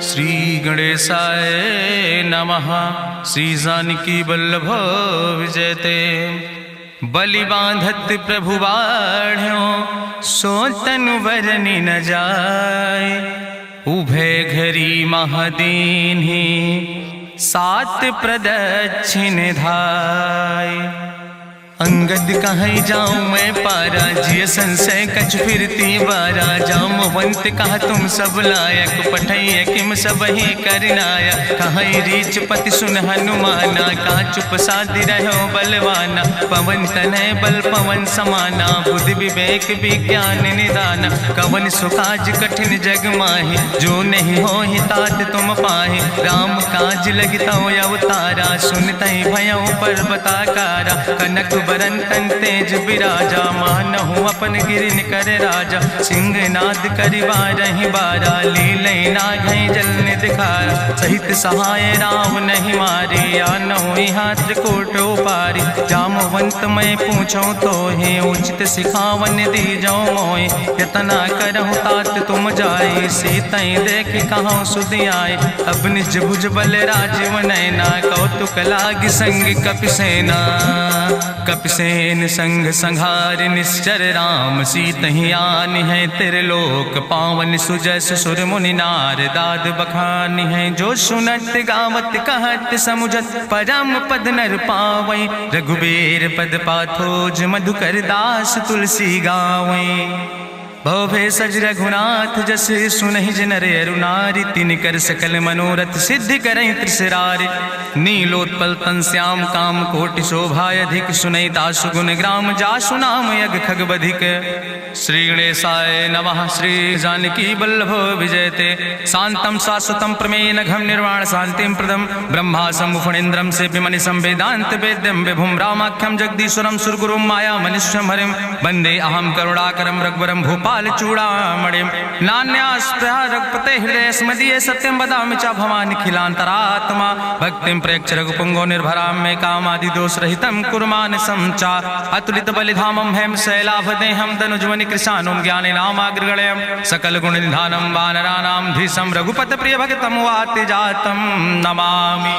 श्री गणेशाय नमः। श्री जानकी वल्लभ विजयते। बलि बांधत प्रभु बाढ़ो सो तनु बरनि न जाय। उभय घरी महादीन्हि सात प्रदक्षिण धाय। अंगद कहीं जाऊं मैं पारा जिय संशय कछ फिरती बारा। जामवंत कहा तुम सब लायक पठैय किम सब ही करनाया। कहीं रीच पति सुन हनुमाना कहा चुप साधि रहो बलवाना। पवन तनय बल पवन समाना बुद्धि विवेक विज्ञान निदाना। कवन सुकाज कठिन जग माहि जो नहीं हो ही तात तुम पाहि। राम काज लगता अवतारा सुनतहि भयउ पर्वताकारा। कनक बरन तन तेज बिराजा मानहु अपन गिरिन कर राजा। सिंह नाद करिवारहि बारा लीलय नागहि जल निधिखारा। सहित सहाय राम नहीं मारे आनहु यहाँ त्रिकूट उपारी। जामवंत मैं पूछूं तो हे उचित सिखावन दीजो मोय। यतना करहु तात तुम जाए सीतई देख कहूँ सुधि आए। अब निज भुज बल राजीव नैना कौतुक लाग संग कपिसेना। कपिसेन संग संहार निश्चर राम सीतहि आनि है त्रिलोक पावन। सुजस सुर मुनि नार दाद बखानि है। जो सुनत गावत कहत समुझत परम पद नर पावै। रघुबीर पद पाथोज मधुकर दास तुलसी गावै। भव भेषज रघुनाथ जस सुनहि जिनर अरुनारि। तिन कर सकल मनोरथ सिद्धि करहि त्रिसरारि। नीलोत्पल तन श्याम काम कोटि शोभाय अधिक। सुनहि दासु गुण ग्राम जासु नाम यज्ञ खग बधिक। श्री गणेशाय नमः। श्री जानकी वल्लभ विजयते। शांतम शाश्वतम प्रमेय घम निर्वाण शांतिम प्रदम। ब्रह्मा शंभु फणीन्द्रम से विमनिशं वेदांत वेद्यम विभुम रामाख्यम जगदीश्वरम सुरगुरुम माया मनिष्यम हरिम। वंदे अहम करुणाकरम रघुवरम भूपाल चूड़ामणिम। नान्यास्पृहा रघुपते हृदय स्मदीय सत्यम वदामि च भवानि खिलांतरात्मा। भक्तिम प्रयच्छ रघुपुंगो निर्भराम मे कामादि दोष रहितम कुर्मानसं च। अतुलित बलिधामम हेम शैलाभदेहम दनुजवनि कृशानुम ज्ञाने नामाग्रगणयम। सकल गुण निधानम वानराणाम धीशम रघुपत प्रिय भगतम वाति जातम नमामि।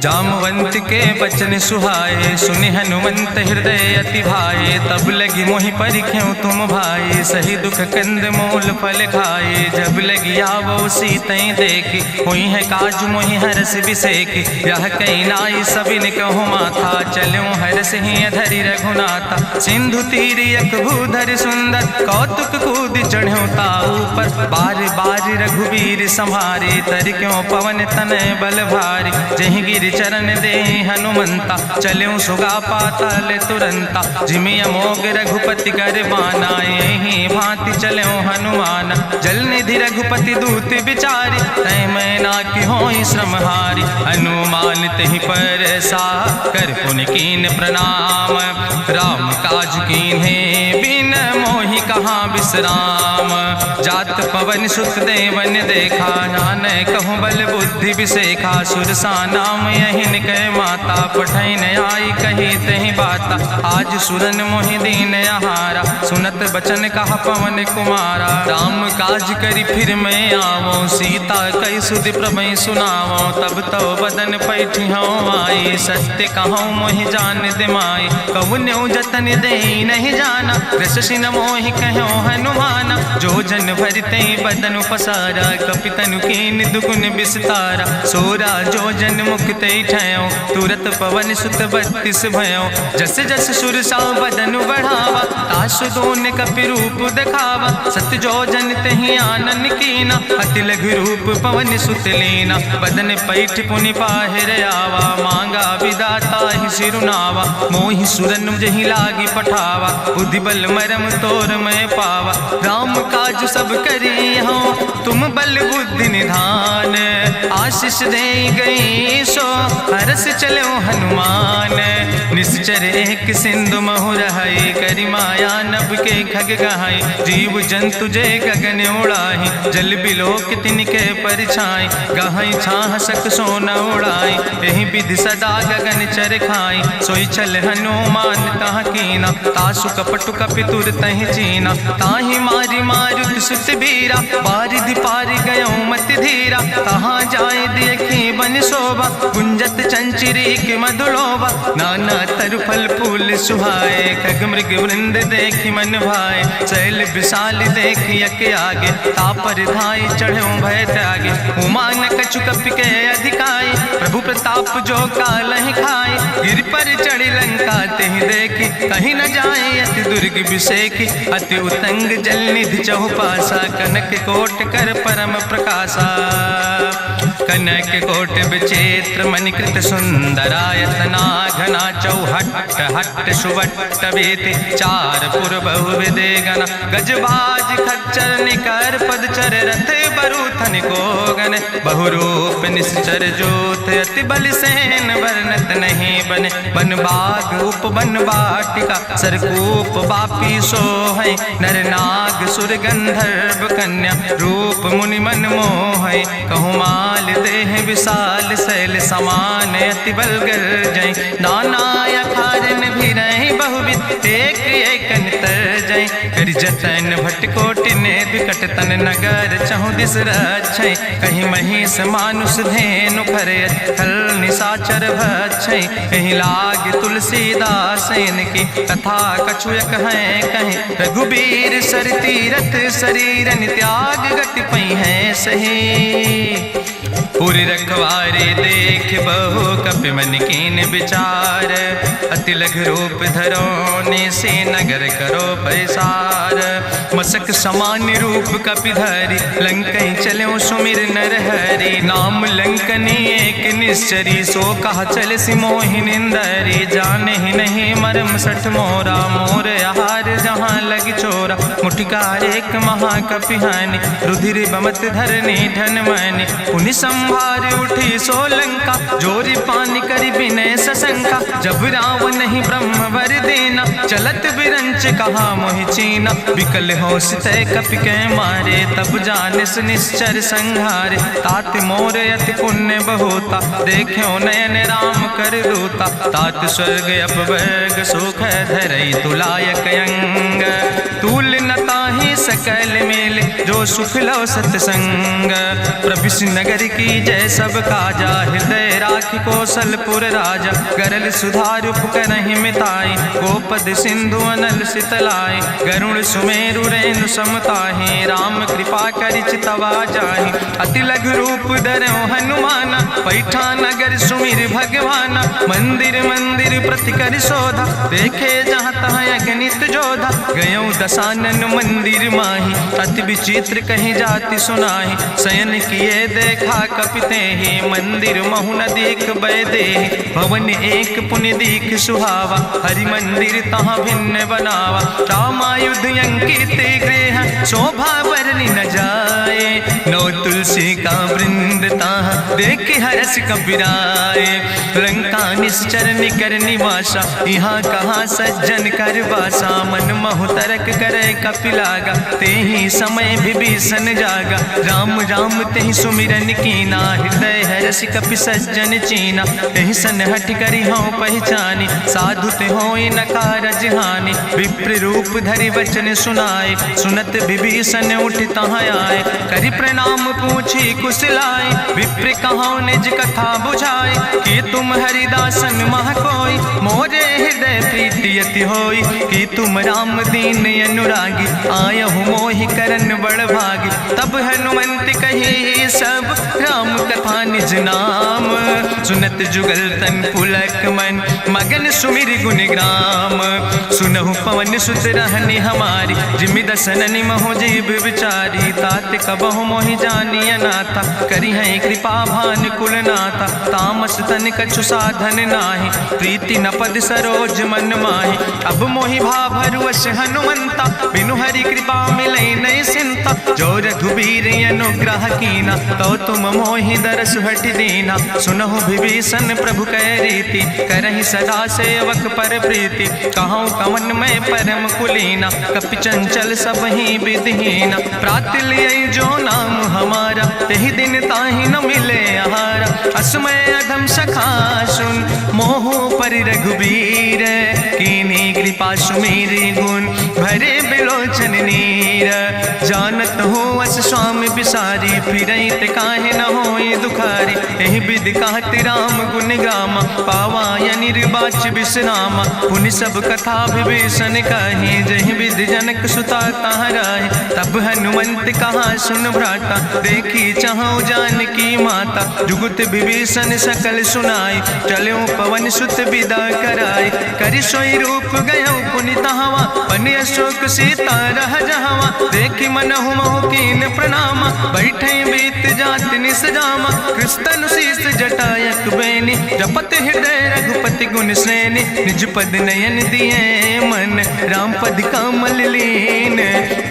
जामवंत के बचन सुहाए सुनि हनुमंत हृदय अति भाए। तब लगी मोहि परिख्यों तुम भाई सही दुख कंद मूल फल खाए। जब लगी आवो सीतई देखी हुई है काज मोहि हरस बिसेकी। यह कई नाई सबिन कहु माथा चलो हरस ही धरि रघुनाथा। सिंधु तीर यक भूधर सुंदर कौतुक कूद चढ़्यो ताऊ पर। बार बार रघुवीर संहारे तर क्यों पवन तनय बल भारी। जहि गिर चरण दे हनुमंता चल्यों सुगा पाताल तुरंता। जिमि अमोघ रघुपति कर बाना यही भांति चल्यों हनुमाना। जल निधि रघुपति दूत बिचारी तय मैना की होई श्रमहारी। हनुमान तहि पर सा कर पुनि कीन प्रणाम। राम काज कीन्हे बिन मोहि कहाँ विश्राम। जात पवन सुत देवन देखा नानक कहूँ बल बुद्धि विसेखा। सुरसा नाम यहिन कह माता पठैन आई कही तहि बाता। आज सुरन मोहि दीन आहारा सुनत बचन कहा पवन कुमारा। राम काज करी फिर मैं आवो सीता कई सुधि प्रभु सुनावो। तब तो बदन पैठी हूँ आई सत्य कहूँ मोहि जान दिमाई। कहुन्यु जतन दे नहीं जाना रसिन मोहि कहो हनुमाना। जो जन भरते बदन पसारा कपितनु कीन दुगुन विस्तारा। सोरा जो जन मुक्त ठयो तुरत पवन सुत 32 भयो। जस जस सुरसा बदन बढ़ावा तासु दोन कपि रूप दिखावा। सत्य जो जन तहि आनन कीना अति लघु रूप पवन सुत लीना। बदन पैठ पुनि पाहिर आवा मांगा विदाता ही सिरुनावा। मोहि सुरन जहि लागी पठावा बुद्धि बल मरम तोर मैं पावा। राम काज सब करी हो तुम बल बुद्धि निधान। आशीष दे गई सो हरस चलो हनुमान। निश्चर एक सिंधु महु रहाई करी माया नभ के खग गहाई। जीव जंतु जय गगन उड़ाही जल बिलोक तिनके परिछाई। गहाई छाह सक सोन उड़ाई यही विधि सदा गगन चर खाई। सोई चल हनुमान तह कीना तासु कपटु कपितुर तहि चीना। ता ताहि मारी मारुत सुत बीरा, बारिधि पारि गयो मत धीरा। कहाँ जाए देखी बन शोभा, गुंजत चंचरीक मधुलोभा। नाना तरु फल फूल सुहाए, खग मृग वृंद देखी मन भाए। शैल विशाल देखी यके आगे, तापर धाई चढ़ो भय त्यागे। उमान कछु कपि के अधिकाई, प्रभु प्रताप जो कालहि खाई। गिर पर चढ़ी लंका तेहि देखी, कहीं न जाए अति दुर्ग विषेखी। अति उतंग जल निधि चहुपासा, कनक कोट कर परम प्रकाशा। कनक कोट विचित्र मणिकृत सुंदरायतना, घना चौहट्ट हट्ट सुवट्ट वेति। चार पुर बहुविधे गण, गजबाज खच्चर निकर पदचर। रथ बरूथन को गण, बहुरूप निश्चर जोत। अति बल सेन वर्णत नहीं बने, बन बाग उपवन वाटिका। सरकूप बापी सोहै, नर नाग सुर गंधर्व कन्या। रूप मुनि मन मोहै, कहूँ माल देह विशाल। शैल समान अति बल गर्जै, नाना अखारन भी रही बहुविध। एक एक अंतर जय, कर जतन भटकोटि ने विकट तन नगर। चहु दिस रक्षै, कहीं महिष मानुष धेनु खरे। खल निशाचर भक्षै, कहीं लाग तुलसीदास इनकी। कथा कछुयक है कहीं, रघुबीर सर तीरथ शरीरन त्याग। गति पई है सही, पुरि रखवारे देख बहु कपि मन कीन विचार। अति लघु रूप धरो निसे नगर करो पैसार। मसक समान रूप कपि धरि, लंकई चलो सुमिर नर हरि। नाम लंकनी एक निश्चरी, सो कहा चल सि मोहि निंदरी। जाने ही नहीं मरम सठ मोरा, मोर आहार जहाँ लग चोरा। मुठिकार एक महाकपि हानि, रुधिर बमत धरनी धन मानि। पुनि संभार उठी सोलंका, जोरी पानी करी विनय सशंका। जब रावण नहीं ब्रह्म वर देना, चलत बिरंच कहा मोहि चीना। विकल होश तय कपि के मारे, तब जानिस निश्चर संहारे। तात मोर अति पुण्य बहुता, देखो नयन राम कर रूता। तात स्वर्ग अपवर्ग सुख धरई, तुलायक अंग। तूल न ताहि सकल मेल, जो सुख लो सतसंग। प्रभिस नगर की जय सब काजा, हृदय राखि कौशलपुर राजा। गरल सुधार करहि मिताई, गोपद सिंधु अनल सितलाई। गरुण सुमेरु रेणु समताहि, राम कृपा करि चितवा जाहि। अति लघु रूप धरौ हनुमाना, पैठा नगर सुमिर भगवाना। मंदिर मंदिर प्रति कर शोधा, देखे जहाँ तहाँ अगणित जोधा। गयो दशानन मंदिर माही, अति विचित्र कहीं जाति सुनाही। शयन किए देखा कपिते ही, मंदिर महु न देख बैदे। भवन एक पुण्य दीख सुहावा, हरि मंदिर तहाँ भिन्न बनावा। रामायुध अंकित गृह, शोभा वर्णि न जाए। नौ तुलसी का वृंद तहाँ, देख हरस कबीराए। लंका निश्चर निकर निवासा, यहाँ कहाँ सज्जन कर वासा। मन महु तरक करे कपिलागा, तेहि समय विभीषण जागा। राम राम तेहि सुमिरन कीना, हृदय हरस कपि सज्जन चीना। तेहि सन हठ करि हऊँ पहचानी, साधु ते होई न कारज हानि। विप्र रूप धरि वचन सुनाए, सुनत विभीषण उठ तहाँ आए। करि प्रणाम पूछी कुशलाए, विप्र कहौं निज कथा बुझाए। कि तुम हरिदासन मह कोई, मोरे हृदय प्रीति अति होई। कि तुम राम दीन अनुरागी, आयहु मोहि करन बड़ भागी। तब हनुमंत कही सब, राम कथा निज नाम। सुनत जुगल तन पुलक मन, मगन सुमिर गुण ग्राम। सुनहु पवन सुत रहनी हमारी, जिमि दसननि महु जीव विचारी। तात कबहु मोहि जानी अनाथा, करी है कृपा भान कुल नाथा। तामस तन कछु साधन नाही, प्रीति न पद सरोज मन माही। अब मोहि भाभरुवश हनुमंता, बिनु हरि कृपा मिलै नहीं सिंता। जो रघुबीर अनुग्रह कीना, तो तुम मोहि दरस हट दीना। सुनहु विभीषण प्रभु कै रीति, करहि सदा सेवक पर प्रीति। कहूँ कवन में परम कुलीना, कपि चंचल सब ही विधिहीना। प्रात लिय जो नाम हमारा, तेहि दिन ताहि न मिले आहारा। असमय अधम सखा सुन, मोहु पर रघुबीर। कीन्ही कृपा सुमेरे गुण भरे बिलोचन नीर। जानत हो अस स्वामी बिसारी फिरई ते काहे न होए दुखारी। एहि विधि कहत राम गुण गामा पावा या निर्बाच विश्रामा। पुनि सब कथा विभीषण कहे जहि विधि जनक सुता कहाँ राहे। तब हनुमंत कहा सुन भ्राता देखी चाहूँ जानकी माता। जुगुत विभीषण सकल सुनाई चलो पवन सुत विदा कराई। करि सोई रूप गयो पुनि तहवा बनि अशोक सीता रह जहवा। देखी मनहु मोह कीन प्रणामा बैठे बीत जाति निस जामा। कृष्ण शीस जटायक बेनी जपत हृदय रघुपति गुण श्रेणी। निज पद नयन दिए मन राम पद कमल लीन।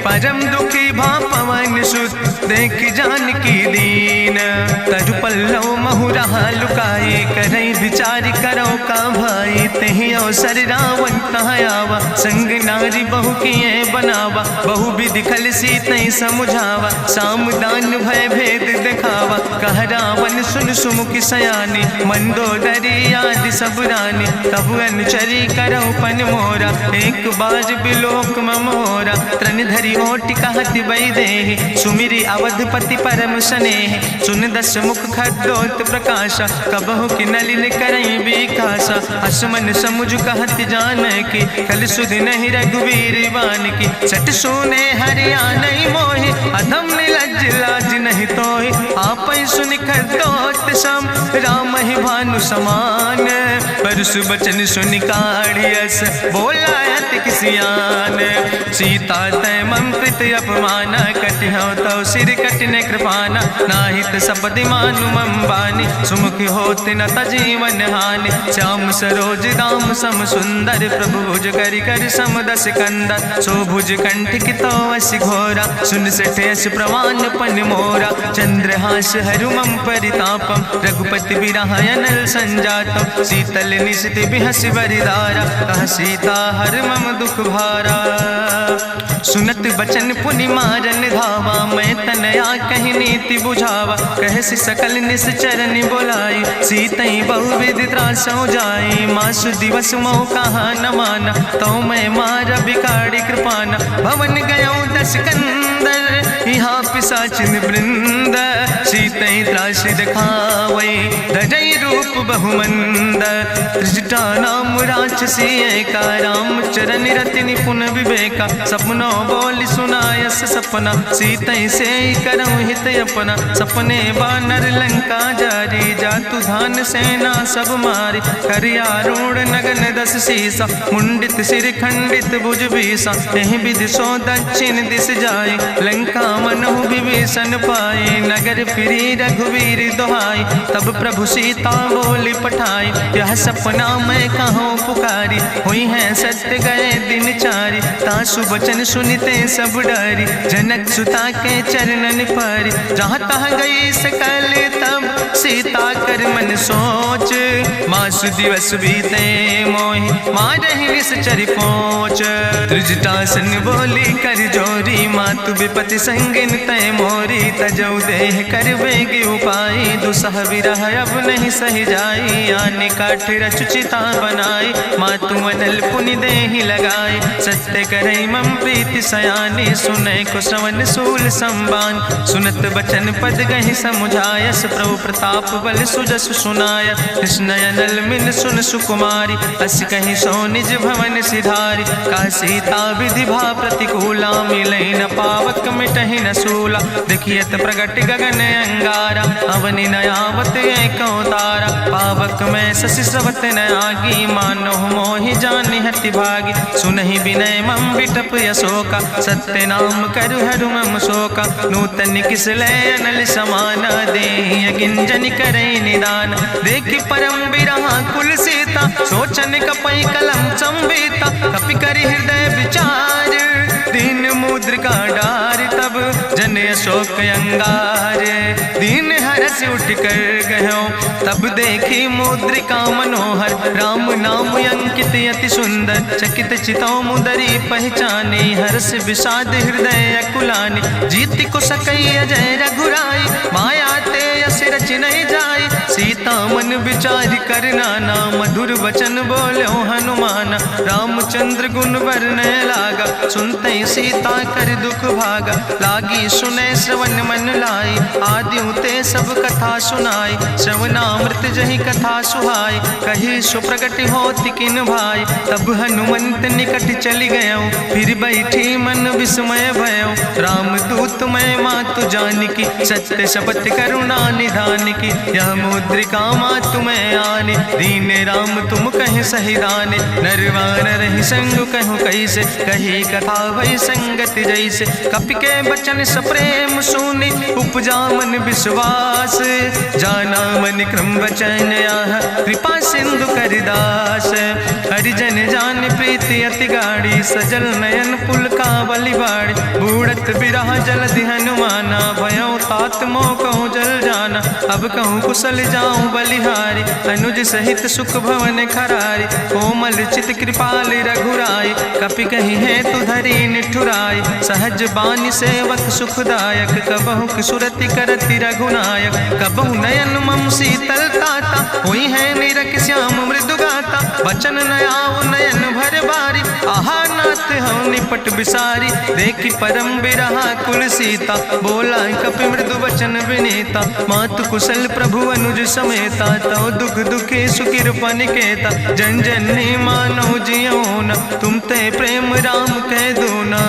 परम दुखी भा पवन सुत देख जानकी दीन। तरु पल्लव महु रहा लुकाए करई विचार करो का भाई। तेहि अवसर रावण तहाँ आवा संग नारी बहु किए बनावा। बहु विधि खल सीतई समुझावा सामदान भय भेद दिखावा। कह रावण सुन सुमुखी सयानी मंदोदरी आदि सब रानी। तब अनुचरी करो पन मोरा एक बाज बिलोक ममोरा। त्रन धरी ओटि कहत बई देहि सुमिरी अवधपति परम स्नेह। सुन दस मुख खद्दोत प्रकाशा कबहु कि नलिन करई बिकासा। असमन समुझ कहत जान की कल सुध नहीं रघुवीर बान की। सट सुने हरिया नहीं मोहि अधम निलज लाज नहीं तोहि। आप सुन खद्दोत सम राम ही भानु समान। परसु बचन सुन काढ़ियस बोला अति किसियान। सीता तय मम कृत अपमान कटिहौ तव सिर कटिन कृपाना। नाहित सबदि मानु मम बानी सुमुख होत न तजीवन हानि। श्याम सरोज दाम सम सुंदर प्रभु भुज करि कर सम दस कंदर। सो भुज कंठ कितो अस घोरा सुन सठे अस प्रवान पन मोरा। चंद्रहास हरु मम परितापम रघुपति बिरहायनल संजातम। शीतल निशित बिहस बरिदारा कह सीता हर मम दुख भारा। सुनत बचन पुनि मारन धावा मैं तनया कही नीति बुझावा। कहसि सकल निश्चरन बोलाई सीतई बहुविधि त्रासौ जाई। मासु दिवस मोह कहा न माना तो मैं मार बिकाड़ी कृपाना। भवन गयो दस कंदर यहाँ पिशाचिन वृंद। सीतई त्रास दिखावई धजई रूप बहुमंद। त्रिजटा नाम राक्षसी एका राम चरण रति निपुण विवेका। सपनो बोल सुनायस सपना सीतई से करऊँ हित अपना। सपने बानर लंका जारी जातु धान सेना सब मारी। करियारूढ़ नगन दस सीसा मुंडित सिर खंडित भुज बीसा। एहि विधि सो दक्षिण दिस जाए लंका मनहु विभीषण पाए। नगर फिरी रघुवीर दोहाई तब प्रभु सीता बोली पठाई। यह सपना मैं कहूँ पुकारी हुई है सत्य गए दिन चारी। तासु बचन सुनते सब डरी जनक सुता के चरणन पर। जहाँ तहाँ गई सकल तब सीता कर मन सोच। मासु दिवस बीते मोहि मारहि निश्चर पहुँच। त्रिजटासन बोली कर जोरी मातु विपति संगिन तय मोरी। तजौ देह कर बेग उपाय दुसह विरह अब नहीं सही जाई। आने काठ रचुचिता बनाई मातु अनल पुनि देहि लगाए। सत्य करई मम प्रीति सयानी सुनै को श्रवण सूल संबान। सुनत बचन पद गहि समुझायस प्रभु प्रताप बल सुजस सुनाय। कृष्णयनल मिल सुन सुकुमारी अस कहीं सो निज भवन सिधारी। का सीता विधि भा प्रतिकूला मिलई न पावक मिटहि न सूला। देखियत प्रगट गगन अंगारा अवनि नयावत एक तारा। पावक में शशि स्रवत न आगी मानो मोहि जानि हति भागी। सुनहि विनय मम विटप यशोका सत्य नाम करु हरु मम शोका। नूतन किसले अनल समाना देहि गिंजन करे निदान। देखि परम बिरहा कुल सीता सोचन कपई कलम संवेता। कपि करि हृदय विचार दीन मुद्रिका डार। तब जन अशोक अंगार दीन हरस उठ कर गयो। तब देखी मुद्रिका मनोहर राम नाम अंकित अति सुंदर। चकित चितौ मुदरी पहचानी हर्ष विषाद हृदय अकुलानी। जीत को सकई अजय रघुराई माया ते यस ऐसे रच नहीं जाए। सीता मन विचार करना ना मधुर वचन बोलो हनुमान। रामचंद्र गुण वर्णय लागा सुनते सीता कर दुख भागा। लागी सुने श्रवण मन लाई आदि ते सब कथा सुनाई। श्रवणामृत जहि कथा सुहाई कही सुप्रगट होति किन भाई। तब हनुमंत निकट चली गयो फिर बैठी मन विस्मय भयो। रामदूत मैं मातु जानकी सत्य शपथ करुणा निधान की। यह मुद्रिका मातु मैं आने दीन राम तुम कहे सही दाने। नरवान रही संग कहूँ कैसे कही कथा वही संगत जैसे। कपि के बचन सप्रेम सुनी उपजा मन विश्वास। जाना मन क्रम वचन आह कृपा सिंधु करिदास। हरिजन जान प्रीति अति गाड़ी सजल नयन पुल का बलिबाड़ी। बूढ़त बिरह जलधि हनुमाना भयो तात मोह कहूँ जल जाना। अब कहूँ कुशल जाऊँ बलिहारी अनुज सहित सुख भवन खरारी। कोमल चित कृपाल रघुराई कपि कही है तु धरी निठुराई। सहज बानी सेवक सुखदायक कबहु किशुरति करति रघुनायक। कबहु नयन मम शीतल ताता हुई है निरख श्याम मृदु गाता। बचन नयाव नयन भर बारी आहा नाथ हम निपट बिसारी। देखी परम बिरहा कुल सीता बोला कपि मृदु वचन विनीता। मातु कुशल प्रभु अनुज समेता तो दुख दुखी सुखिर पनिकेता। जन जननी मानो जियो न तुम ते प्रेम राम कह दो ना।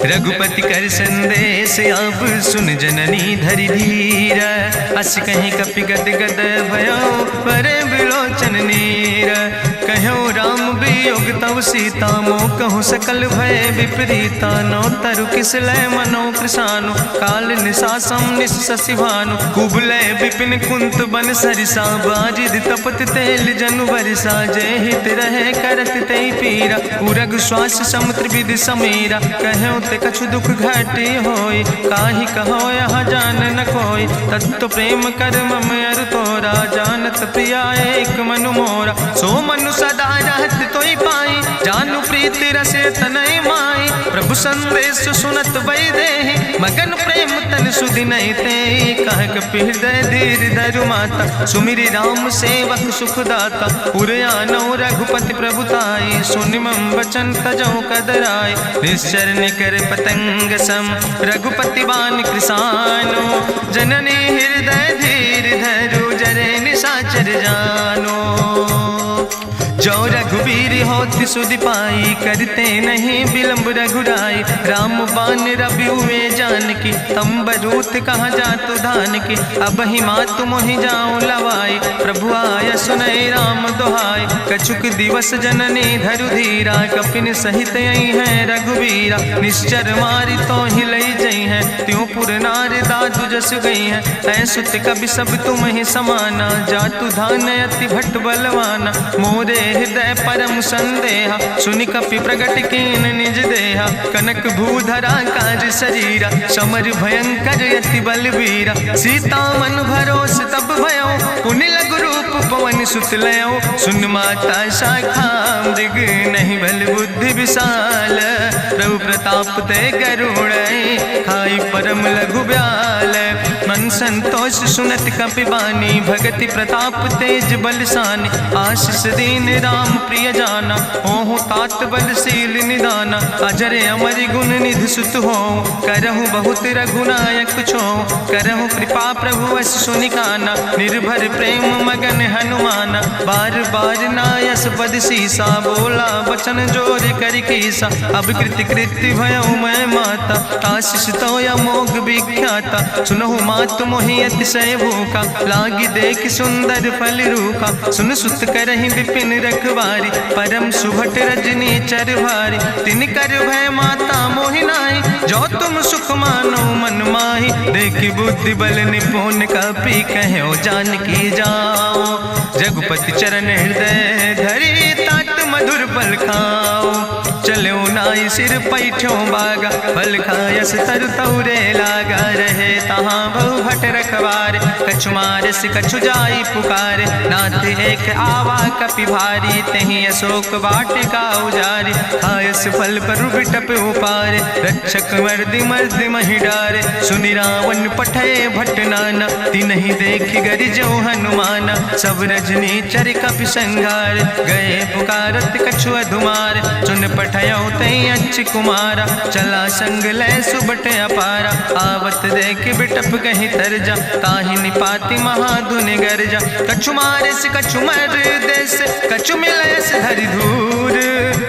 रघुपति कर संदेश अब सुन जननी धरि धीर। अस कहीं कपि गद गद भयो परे बिलोचन नीर। कहो राम वियोग तव सीता मोह कहूँ सकल भय विपरीता। नो तरु किस लय मनो कृषानु काल निशासम निशि भानु। कुबलय विपिन कुंत बन सरिसा बाजिद तपत तेल जनु बरिसा। जय हित रहे करत ते पीरा उरग श्वास समुद्र विधि समीरा। कहो ते कछु दुख घाटी होई काहि कहो यहाँ जान न कोई। तत्व प्रेम कर मम अरु तोरा जानत प्रिया एक मनु मोरा। सो मनु सदा रहत तोई पाई जानु प्रीति रसे तनय माई। प्रभु संदेश सुनत वै देहि मगन प्रेम तन सुधि नहीं ते। कह कपि हृदय धीर धरु माता सुमिरि राम सेवक सुख दाता। उरयानो रघुपति प्रभुताई सुनि मम वचन तजौ कदराई। निश्चर निकर पतंग सम रघुपति बान कृसानो। जननी हृदय धीर धरु जरे निशाचर जानो। जो रघुवीर होति सुधि पाई करते नहीं विलंब रघुराई। राम बान रवि हुए जानकी तम्बरूथ कहाँ जातु धान की। अब ही मातु मोहि जाऊँ लवाई प्रभु आय सुनय राम दुहाई। कछुक दिवस जननी धरु धीरा कपिन सहित यही है रघुवीरा। निश्चर मारी तो ही लई जई है त्यों पुर नार दादु जस गई है। ऐसुत कभी सब तुम ही समाना जातु धान अति भट बलवाना। मोरे हृदय परम संदेहा सुनि कपि प्रगट कीन निज देहा। कनक भूधरा काज शरीरा समर भयंकर यति बलवीरा। सीता मन भरोस तब भयो पुनि लघु रूप पवन सुत लयो। सुन माता शाखा मृग नहीं बल बुद्धि विशाल। प्रभु प्रताप ते करुण खाई परम लघु ब्याल। मन संतोष सुनत कपि बानी भगति प्रताप तेज बलसानी। आशीष दीन राम प्रिय जाना ओहु तात बलशील निदाना। अजर अमर गुण निधि सुत हो करहु बहुत रघुनायक छो। करहु कृपा प्रभु अस सुनिकाना निर्भर प्रेम मगन हनुमाना। बार बार नायस पद सीसा बोला वचन जोर कर कीसा। अब कृति कृति भयो मैं माता आशीष तो अमोघ विख्याता। सुनहु मातु मोहि अतिशय भूखा लागी देख सुंदर फल रूखा। सुन सुत करहि विपिन रखवारी परम सुभट रजनी चर भारी। तिन कर भय माता मोहि नाहि जो तुम सुख मानो मन माहि। देखि बुद्धि बल निपुण कपि कहो जानकी जाओ। रघुपति चरण हृदय धरि तात मधुर फल खाओ। चलो नाई सिर पैठो बागा फल खायस तरु तौरे लागा। रहे तहाँ बहु भट रखवार कछु मारस कछु जाई पुकारे, नाथ एक आवा कपि भारी, तहीं अशोक वाटिका उजारी, खायस फल पर बिटप उपारे, रक्षक मर्दि मर्दि महि डारे, सुनि रावण पठय भट्ट नाना, तिन्हि देखि गरिजो हनुमाना, सब रजनी चर कपि संघार, गए पुकारत कछु अधुमार, सुन पठयो तई अच्छ कुमारा, चला संग लय सुबट अपारा, आवत देख बिटप कहीं तरजा, ताहि निपाति महाधुनि गर्जा, कछु मारस कछु मर देस, कछु मिलयस धरि धूर,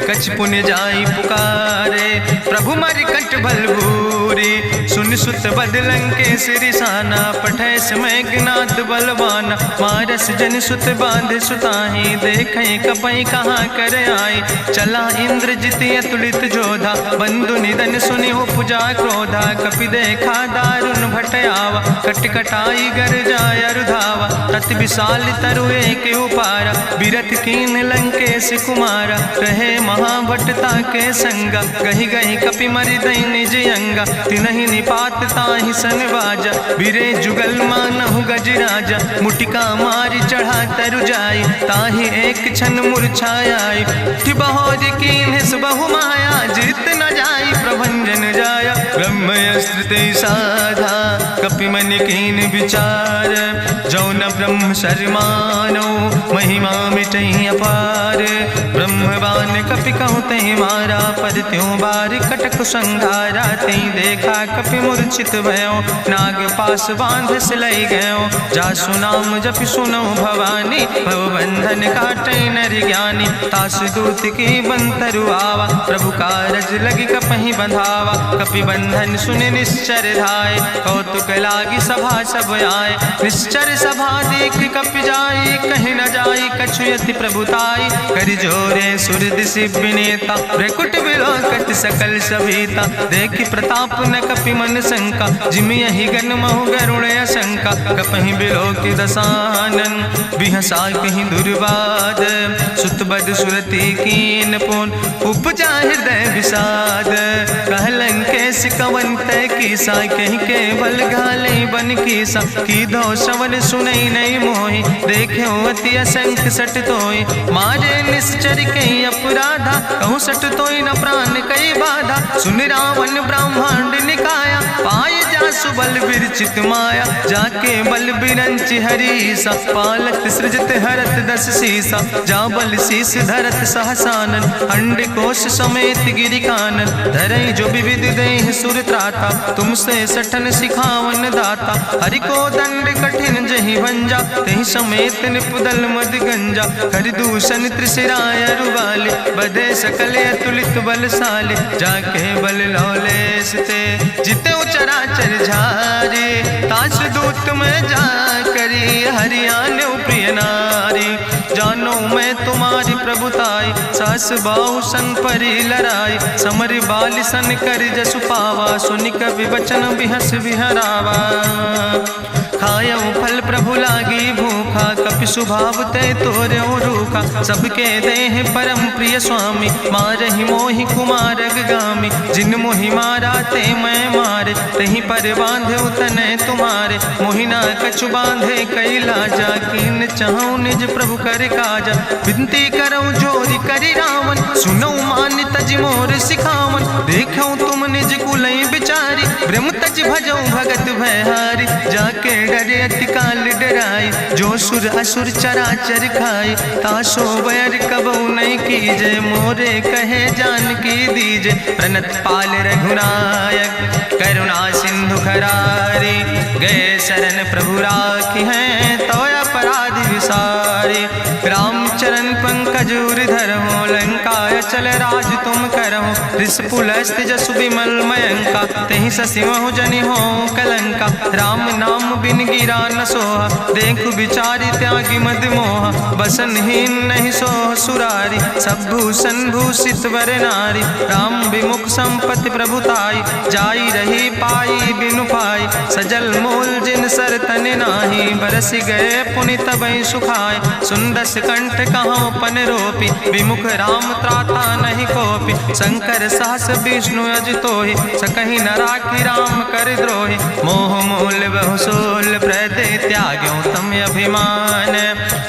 कछ पुण्य जाई पुकारे, प्रभु मर कंठ बलभूरी, सुन सुत बदलं के सिरिसाना, पठय समय ज्ञात बलवाना, मारस जन सुत बांध सुताही, देखें कपई कहाँ कर आई, चला इंद्रजित अतुलित जोधा, बंधु निधन सुनि उपजा क्रोधा, कपि देखा दारुण भटयावा, कट कटाई गर जाय रुधावा, तत विशाल तरु एक उपारा, बिरथ कीन लंकेश कुमारा, रहे महाभट्टता के संगा, गहि गहि कपि मरि दई निज अंगा, तिनहि निपात ताहि सन बाजा, बिरे जुगल मानहु गजराजा, मुटिका मारि चढ़ा तरु जाई, ताहि एक क्षण मूर्छाई, बहोज कीन्ह सुबहु माया, जीत न जाई प्रभंजन जाया, ब्रह्मस्त्र ते साधा, कपि मन कीन विचार, जो न ब्रह्म शर्मानो, महिमा मिटई अपार, ब्रह्मवान कपि कहु तहि मारा, पर त्यों बार कटक संघारा, तई देखा कपि मूर्छित भयो, नाग पास बांध सिलई गयो, जासु नाम जपि सुनो भवानी, भव बंधन काटै नर ज्ञानी, तास दूत की बंतरु आवा, प्रभु कारज लगी कपहि बंधावा, कपि बंधन सुनि निश्चर धाय, कौतुक लागी सभा सब आए, निश्चर सभा देख कपि जाई, कहीं न जाई कछु यति प्रभुताई, करि जोरे सुर दिसि विनेता, भ्रकुट विलोकत सकल सभीता, देखि प्रताप न कपि मन शंका, जिमि यहि गन महु गरुण असंका, कपहि बिलोकि दसानन, बिहसा कहीं दुर्वाद, सुत बद सुरति कीन पुन, उपजा हृदय विषाद, कहलन केस कवन तय कीसा, कहीं केवल घाले बन कीसा, कीधो श्रवण सुनई नहीं मोहि, देख्यो अति असंख सट तोय, मारे निश्चर कई अपराधा, कहूँ सट तोय न प्राण कई बाधा, सुन रावण ब्रह्मांड निकाया, पाय जासु बल विरचित माया, जाके बल बिरंच हरीसा, पालक सृजत हरत दस सीसा, जा बल शीस धरत सहसानन, अंड कोश समेत गिरि कानन, धरई जो विविध देह सुर त्राता, तुमसे सठन सिखावन दाता, हरि को दंड कठिन जहि भंजा, तहि समेत निपुदल मद गंजा, कर दूषण त्रिशिराय रुवाले, बधे सकल अतुलित बलशाले, जाके बल लौलेस ते, जिते चराचर झारे, तास दूत में जा करी, हरियाण प्रिय नारी, जानो मैं तुम्हारी प्रभुताई, सास बाहु सन परी लड़ाई, समर बाल सन कर जसु पावा, सुनि कवि वचन बिहस बिहरावा, खायो फल प्रभु लागी भूखा, कपि स्वभाव ते तोर्यो रूखा, सबके देह परम प्रिय स्वामी, मारहि मोहि कुमार गामी, जिन मोहि मारा ते मैं मारे, तहीं पर बांधे तने तुम्हारे, मोहिना कछु बांधे कई लाजा, कीन चाहूं निज प्रभु कर काजा, विनती करऊं जोरी करि रावण, सुनऊ मान तज मोर सिखावन, देखऊं तुम निज कुलई बिचारी, ब्रह्म तज भजऊं भगत भयहारी, जाके डरे अति काल डराई, जो सुर असुर चराचर खाई, तासो बैर कबऊ नहीं कीजे, मोरे कहे जान की दीजे, प्रणत पाल रघुनायक, करुणा सिंधु खरारी, गए शरण प्रभु राखी हैं, तो अपराध विसारी, रामचरण पंकज उर्धर हो, लंकाय चल राज तुम करहो, रिस पुलस्त जसु विमल मयंका, तहि ससि महु जनि हो कलंका, राम नाम बिन गिरा न सोहा, देखु बिचारी त्यागी मद मोहा, बसनहीन नहीं सोह सुरारी, सब भूषण भूषित वर नारी, राम विमुख संपत्ति प्रभुताई, जाई रही पाई बिनु पाई, सजल मूल जिन सर तन नाही, बरस गए पुनि तबहि सुखाय। सुंदस कंठ कहूँ पन रोपी, विमुख राम त्राता नहीं कोपी। शंकर सहस विष्णु अजितोहि, सकहि न राखी राम कर द्रोहि। मोह मूल बहुसूल प्रदे त्याग्यों तम अभिमान।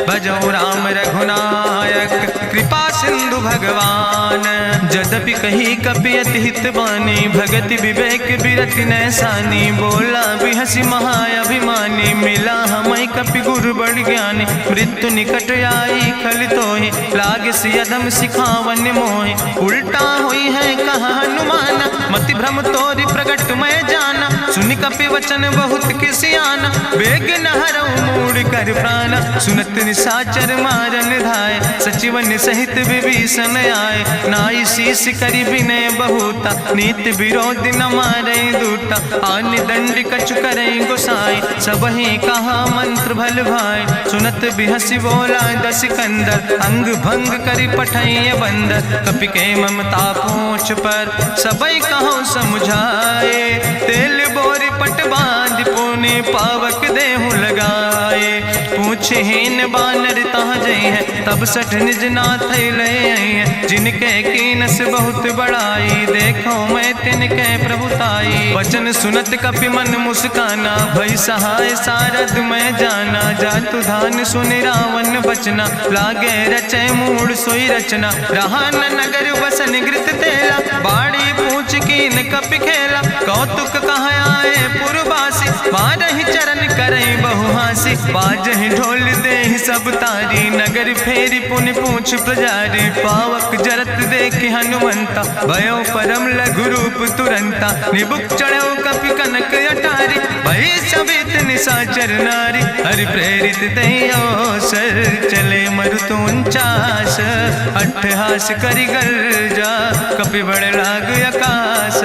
भजौ राम रघुनायक कृपा सिंधु भगवान। यद्यपि कही कपि अति हित बानी, भगति विवेक बिरति नैसानी। बोला बिहसी महाअभिमानी, मिला हमई कपि गुरु बड़ ज्ञानी। मृत्यु निकट आई खल तोहि, लागे सियदम सिखावन मोहि। उल्टा हुई है कहा हनुमान, मति भ्रम तोरि प्रगट मैं जाना। सुनि कपि वचन बहुत किसियाना, बेग न हरऊ मूढ़ कर प्राण। सुनत निशाचर मारन धाय, सचिवन सहित विभीषण आए। नाई शीस करि विनय बहुता, नीति विरोध न मारे दूता। आन दंड कछु करे गोसाई, सबहि कहा मंत्र भल भाई। सुनत बिहसी बोला दस कंदर, अंग भंग करि पठैय बंदर। कपि के ममता पूछ पर, सबई कहो समझाए। तेल बोरी पट बांध पुनि पावक देहु लगाए। पूछहीन बानर तहाँ जई है, तब सठ निज नाथ ले आई है। जिनके कीनस बहुत बड़ाई, देखो मैं तिनके प्रभुताई। वचन सुनत कपि मन मुस्काना, भई सहाय सारद मैं जाना। जातु धान सुनि रावण बचना, लागे रचे मूढ़ सोई रचना। रहा न नगर बसन घृत तेला, बाड़ी पूछ कीन कपि खेला। कौतुक कहाँ आए पुरवासी, मारहि चरण करई बहुहासी। बाजहि ढोल देहि सब तारी, नगर फेरी पुनि पूछ प्रजारी। पावक जरत देखि हनुमंता, भयो परम लघु रूप तुरंता। निबुक चढ़ो कपि कनक अटारी, भई सवित निशाचर नारी। हरि प्रेरित तहि अवसर, चले मरुत 49। अट्ठहास करि गर्जा, कपि बड़ लाग आकाश।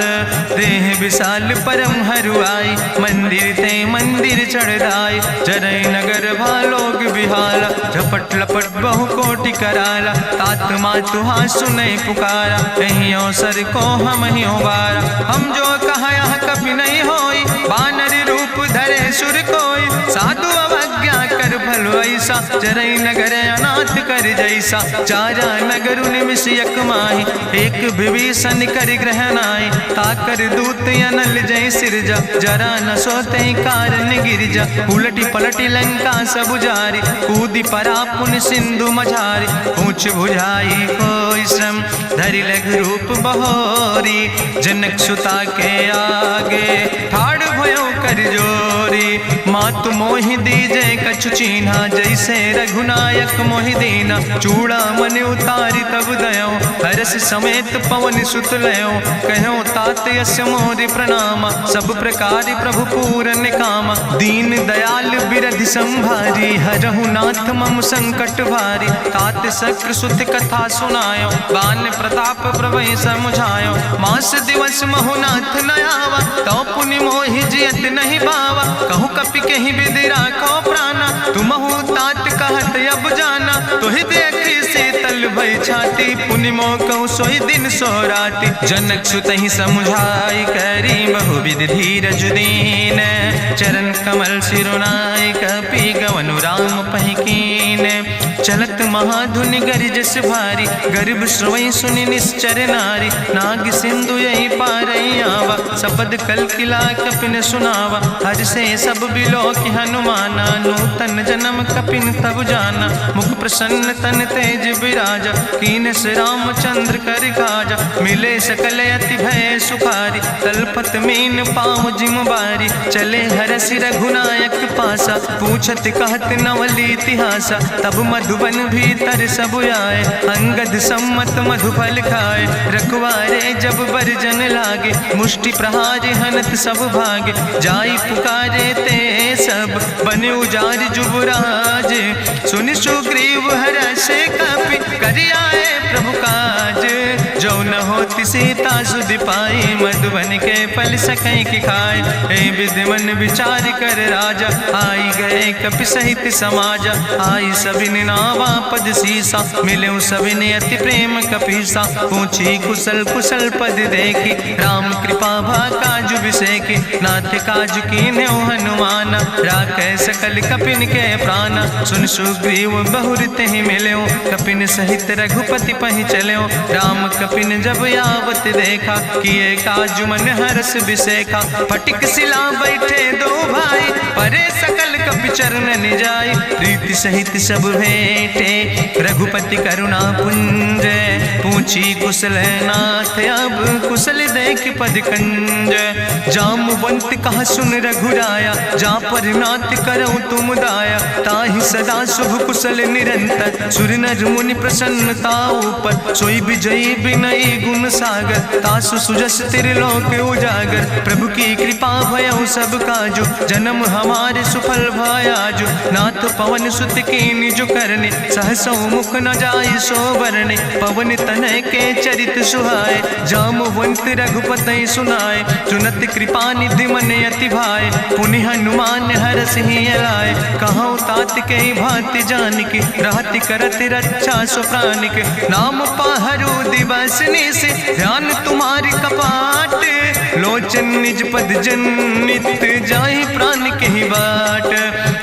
देह विशाल परम हरुआई, मंदिर ते मंदिर चढ़ाई। जरई नगर भालोग बिहाला, झपट लपट बहु कोटि कराला। तात मातुहा सुनै पुकारा, कहीं अवसर को हम ही बारा। हम जो कहा यह कभी नहीं होई, बानर रूप धरे सुर कोई। साधु अवज्ञा कर भल ऐसा, जरई नगर अनाथ कर जैसा। चारा नगर निमिष यक माही, एक विभीषण कर ग्रह नाई। ताकर दूत अनल जय सिरजा, जरा न सोते कारण गिरजा। उलटी पलटी लंका सब जारी, कूदी परा पुन सिंधु मझारी। पूछ बुझाई कोई श्रम, धरि लघु रूप बहोरी। जनक सुता के आगे, ठाड़ भयो कर जोरी। मातु मोहि दीजे कछु चीन्हा, जैसे रघुनायक मोहि दीना। चूड़ा मन उतारी तब दयो, हरस समेत पवन सुत लयो। कहो तात यस मोरि प्रणामा, सब प्रकार प्रभु पूरन कामा। दीन दयाल बिरधि संभारी, हरहु नाथ मम संकट भारी। तात शक्र सुत कथा सुनायो, बान प्रताप प्रभय समुझायो। मास दिवस महु नाथ न आवा, तो पुनि मोहि जियत नहीं बावा। कहु कपि कहि विधि राखो प्राणा, तुमहु तात कहत अब जाना। तोहि देखी शीतल भई छाती, पुनि मोह कहु सोई दिन सो राति। जनक सुतहि समुझाई, करी बहु विधि धीरज दीन। चरण कमल सिरुनाई, कपि गवनु राम पहि कीन। चलत महाधुनि गरिजस भारी, गर्भ श्रोई सुनि निश्चर नारी। नाग सिंधु यही पारई आवा, सबद कल किला कपिन सुनावा। हर से सब बिलो कि हनुमाना, नूतन जन्म कपिन तब जाना। मुख प्रसन्न तन तेज विराजा, कीनस रामचंद्र कर काजा। मिले सकल अति भय सुखारी, तलपत मीन पाँव जिम बारी। चले हरस रघुनायक पासा, पूछत कहत नवल इतिहासा। तब मधुबन भीतर सब आए, अंगद सम्मत मधुफल खाए। रखवारे जब बरजन लागे, मुष्टि प्रहार हनत सब भागे। जाई पुकारे ते सब, बने उजार जुबराज। सुनि सुग्रीव हरषे कपि, करि आए प्रभु काज। जो न हो होती सीता सुध पाई, मधुबन के फल सकै की खाए। हे विधि मन विचार कर राजा, आई गए कपि सहित समाजा। आई सबिन नावा पद सीसा, मिले सबिन अति प्रेम कपीसा। पूछी कुशल कुशल पद देखी, राम कृपा भा काजु बिसेकी। नाथ काजु कीन्हे हनुमान, राखे सकल कपिन के प्राण। सुन सुग्रीव बहुर तेहि मिल्यो, कपिन सहित रघुपति पहि चल्यो। राम कपिन जब यावत देखा, किए काजु मन हरस बिसेखा। फटिक सिला बैठे दो भाई, परे सकल कपि चरण जाय। प्रीति सहित सब भेंटे, रघुपति करुणा पुंज। पूछी कुशल नाथ, अब कुशल देख पद कंज। जामवंत कहा सुन रघुराया, जा पर नाथ करऊँ तुम दाया। ताहि सदा शुभ कुशल निरंतर, सुर नर मुनि प्रसन्नता ऊपर। सोई विजयी विनयी गुण सागर, तासु सुजस त्रिलोक उजागर। प्रभु की कृपा भयउ सब काजु, जन्म हमारे सुफल भयाजु। नाथ पवन सुत कीन्हि जो करने, सहसौ मुख न जाय सो बरने। पवन तनय के चरित सुहाए, जामवंत रघुपति सुनाए। सुनत कृपा निधि मन अति भाए, पुनि हनुमान हरषि लाए। कहौं तात के भांति जानिके, रहति करत रक्षा सो प्राणिके। नाम पाहरु दिवस निशि, ध्यान तुम्हारी कपाट। लोचन निज पद जनित, जाहि प्राण के बाट।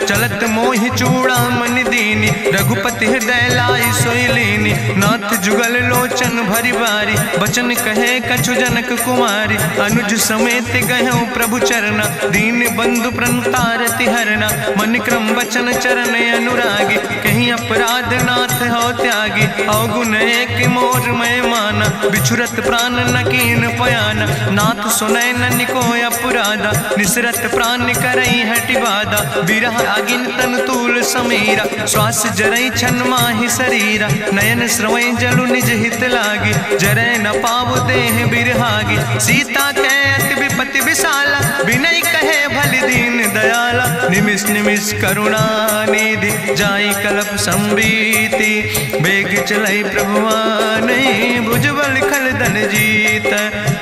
चलत मोहि चूड़ामणि दीनी, रघुपति हृदय लाई सोई लीनी। नाथ जुगल लोचन भरि बारी, बचन कहे कछु जनक कुमारी। अनुज समेत गहऊँ प्रभु चरना, दीन बंधु प्रणतारति हरना। मन क्रम बचन चरण अनुरागी, कहीं अपराध नाथ हो त्यागी। अवगुण एक मोर मैं माना, बिछुरत प्राण न कीन पयाना। नाथ सुनय ननि को अपराधा, निसरत प्राण करई हटि बाधा। बिरह आगिन तन तूल समीरा, श्वास जरई छन माहि शरीरा। नयन श्रवै जलु निज हित लागी, जरै न पाव देह बिरहागी। सीता के अति विपति विशाला, विनय कहे भलि दीन दयाला। निमिष निमिष करुणा निधि, जाई कलप संबीति। बेग चलई प्रभुवानई, भुजबल खल धन जीत।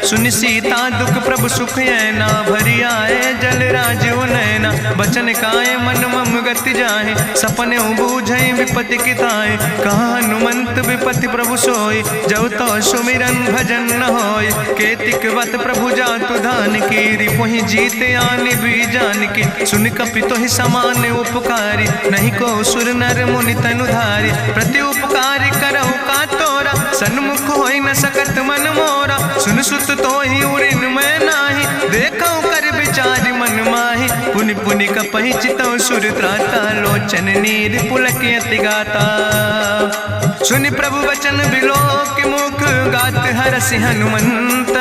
सुनि सीता दुख प्रभु सुख ऐना, भरि आए जल राजो नैना। बचन काए मन मम गति जाहे, सपने बूझई विपति किताए। कहा हनुमंत विपति प्रभु सोई, जब तो सुमिरन भजन न होय। केतिक वत प्रभु जातु धान की, रिपुहि जीत आनि भी जान की। सुन कपि तोहि समान उपकारी, नहीं को सुर नर मुनि तनुधारी। प्रति उपकार करहु का तोरा, सन्मुख होई न सकत मन मोरा। सुन सुत तोहि उरिन मैं नाही, देखौ कर विचार मन माहि। पुनि पुनि कपहि चितौ सुर त्राता, लोचन नीर पुलक अति गाता। सुनि प्रभु वचन बिलोक मुख, गात हरषि हनुमंत।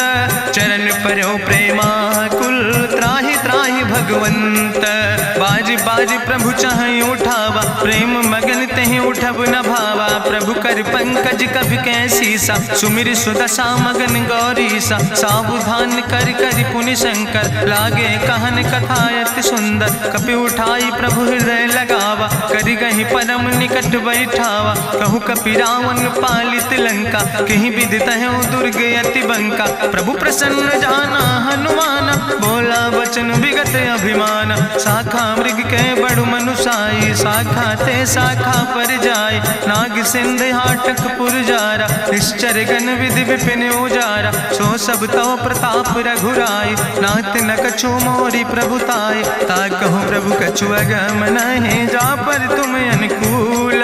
चरण पर्यो प्रेमाकुल, त्राहि त्राहि भगवंत। बाज बाज प्रभु चाहि उठावा, प्रेम मगन तेहि उठब न भावा। प्रभु कर पंकज कभि कैसीसा, सुमिर सुदशा मगन गौरीसा। सावधान कर कर पुनि शंकर, लागे कहन कथा अति सुंदर। कपि उठाई प्रभु हृदय लगावा, करि गहि परम निकट बैठावा। कहु कपि रावण पालित लंका, कहीं विधि तहु दुर्ग अति बंका। प्रभु प्रसन्न जाना हनुमाना, बोला वचन विगत अभिमान। शाखा मृग के बड़ु मनुसाई, शाखा ते शाखा पर जाय। नाग सिंध हाटक पुरजारा, निश्चर गण विधि विपिन उजारा। सो सब तव प्रताप रघुराई, नाथ न कछु मोरी प्रभुताई। ता कहूँ प्रभु कछु अगम नहीं, जा पर तुम अनुकूल।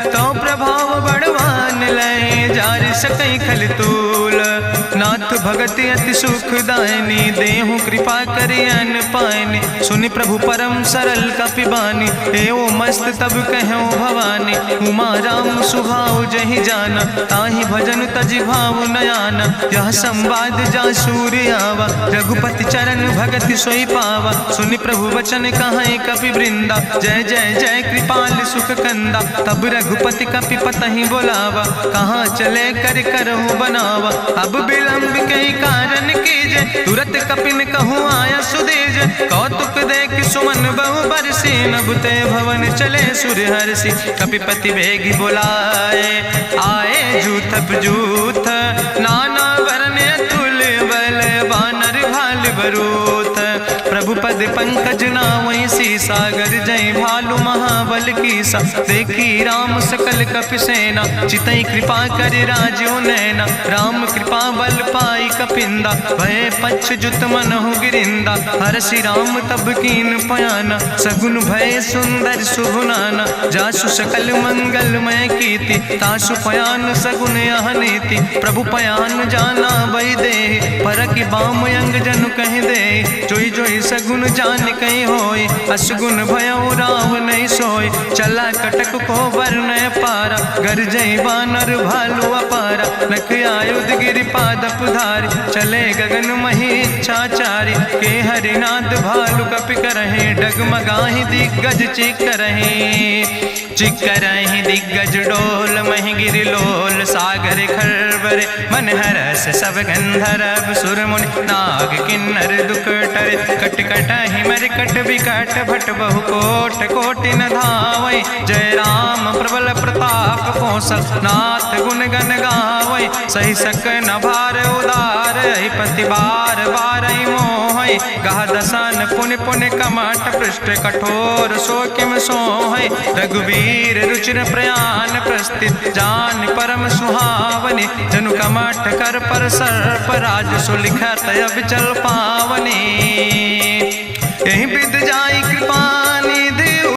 तो प्रभाव बड़वान लय, जार सकई खल तूल। नाथ भगति अति सुखदायनी, देहु कृपा करि अन पायनी। सुनि प्रभु परम सरल कपिबानी, एवो मस्त तब कहूँ भवानी। उमा राम सुभाव जहि जाना, ताहि भजन तजि भाव नयाना। यह संवाद जा सूर्य आवा, रघुपति चरण भगति सोई पावा। सुनि प्रभु वचन कहाई कपि वृंदा, जय जय जय कृपाल सुख कंदा। तब रघुपति कपि पतहि बोलावा, कहाँ चले कर करहु बनावा। अब विलंब कई कारण कीजे, तुरत कपिन कहूँ आया सुदेज। कौतुक देख सुमन बहु बरसी, नभ ते भवन चले सुर हरषि। कपिपति वेगी बुलाए, आए जूथप जूथ, नाना वर रूथ। प्रभु पद पंकज नावै सीसा, गरजै भालु महाबल कीसा। देखी राम सकल कपि सेना, चितई कृपा कर राजो नैना। राम कृपा बल पाई कपिंदा, भय पक्ष जुत मनहु गिरिंदा। हरषि राम तब कीन पयाना, सगुन भय सुंदर शुभ नाना। जासु सकल मंगलमय कीर्ति, तासु पयान सगुन यह नीति। प्रभु पयान जाना बई दे, परकि बाम अंग जन कह दे। जोई जोई सगुन जान कहीं होय, असगुन भयउ राव नहीं सोय। चला कटक को वर्णय पारा, गरजई बानर भालु अपारा। नख आयुध गिरि पादप धारी, चले गगन मही इच्छाचारी। के हरिनाद भालु कपि करहि, डगमगाहि दिग्गज चिकरहि। चिकरहि दिग्गज डोल, महि गिरि लोल। सागर खरबर मन हरस, सब गंधर्व सुर मुनि। नाग किन्नर दुख टरे, कट कटहि मरकट विकट। भट बहु कोट कोटि न धावै, जय राम प्रबल प्रताप कौशल। नाथ गुण गण गावै, सही सक न भार उदार। पति बार बार मोहै, गह दसन पुनि पुनि कमठ। पृष्ठ कठोर सो किम सोहै, रघुवीर रुचिर प्रयाण। प्रस्थित जान परम सुहावनी, जनु कमठ कर पर सर्प। राज सुलिखत अविचल पावनी, यही विद जाई कृपा